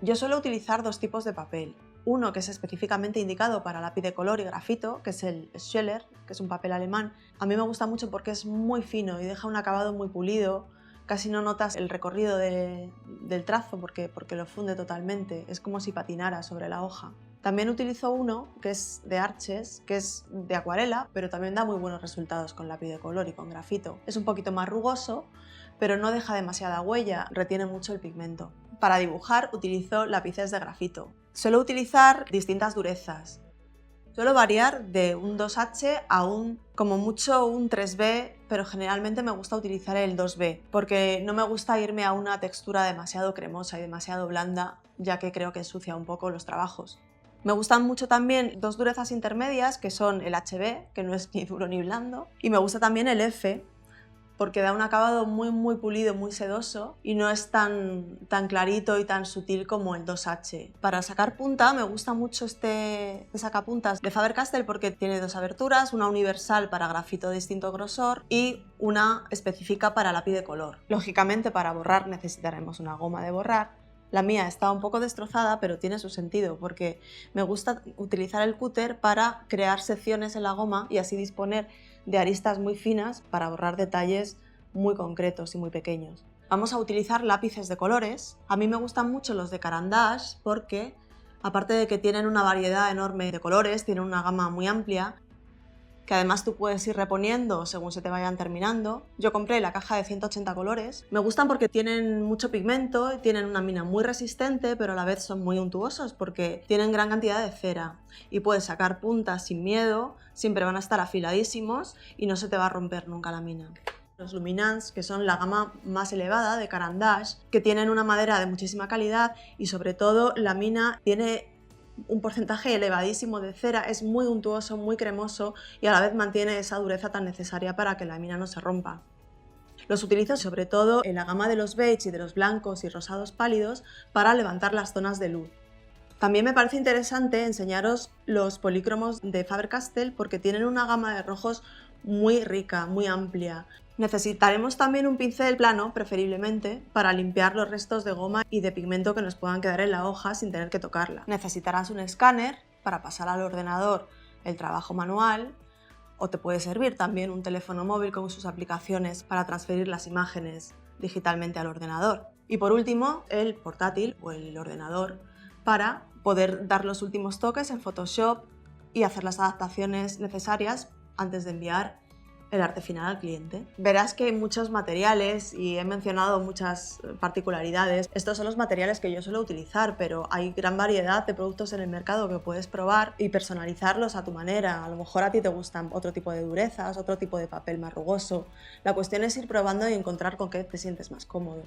Yo suelo utilizar dos tipos de papel. Uno que es específicamente indicado para lápiz de color y grafito, que es el Scheller, que es un papel alemán. A mí me gusta mucho porque es muy fino y deja un acabado muy pulido. Casi no notas el recorrido del trazo porque lo funde totalmente. Es como si patinara sobre la hoja. También utilizo uno que es de Arches, que es de acuarela, pero también da muy buenos resultados con lápiz de color y con grafito. Es un poquito más rugoso, pero no deja demasiada huella, retiene mucho el pigmento. Para dibujar utilizo lápices de grafito. Suelo utilizar distintas durezas. Suelo variar de un 2H a como mucho un 3B, pero generalmente me gusta utilizar el 2B, porque no me gusta irme a una textura demasiado cremosa y demasiado blanda, ya que creo que ensucia un poco los trabajos. Me gustan mucho también dos durezas intermedias, que son el HB, que no es ni duro ni blando, y me gusta también el F, porque da un acabado muy pulido, muy sedoso y no es tan clarito y tan sutil como el 2H. Para sacar punta me gusta mucho este sacapuntas de Faber-Castell porque tiene dos aberturas, una universal para grafito de distinto grosor y una específica para lápiz de color. Lógicamente para borrar necesitaremos una goma de borrar. La mía está un poco destrozada, pero tiene su sentido porque me gusta utilizar el cúter para crear secciones en la goma y así disponer de aristas muy finas para borrar detalles muy concretos y muy pequeños. Vamos a utilizar lápices de colores. A mí me gustan mucho los de Caran d'Ache porque, aparte de que tienen una variedad enorme de colores, tienen una gama muy amplia, que además tú puedes ir reponiendo según se te vayan terminando. Yo compré la caja de 180 colores. Me gustan porque tienen mucho pigmento, tienen una mina muy resistente, pero a la vez son muy untuosos porque tienen gran cantidad de cera y puedes sacar puntas sin miedo, siempre van a estar afiladísimos y no se te va a romper nunca la mina. Los Luminance, que son la gama más elevada de Caran d'Ache, que tienen una madera de muchísima calidad y sobre todo la mina tiene un porcentaje elevadísimo de cera, es muy untuoso, muy cremoso y a la vez mantiene esa dureza tan necesaria para que la mina no se rompa. Los utilizo sobre todo en la gama de los beige y de los blancos y rosados pálidos para levantar las zonas de luz. También me parece interesante enseñaros los polícromos de Faber-Castell porque tienen una gama de rojos muy rica, muy amplia. Necesitaremos también un pincel plano, preferiblemente, para limpiar los restos de goma y de pigmento que nos puedan quedar en la hoja sin tener que tocarla. Necesitarás un escáner para pasar al ordenador el trabajo manual, o te puede servir también un teléfono móvil con sus aplicaciones para transferir las imágenes digitalmente al ordenador. Y por último, el portátil o el ordenador para poder dar los últimos toques en Photoshop y hacer las adaptaciones necesarias antes de enviar el arte final al cliente. Verás que hay muchos materiales y he mencionado muchas particularidades. Estos son los materiales que yo suelo utilizar, pero hay gran variedad de productos en el mercado que puedes probar y personalizarlos a tu manera. A lo mejor a ti te gustan otro tipo de durezas, otro tipo de papel más rugoso. La cuestión es ir probando y encontrar con qué te sientes más cómodo.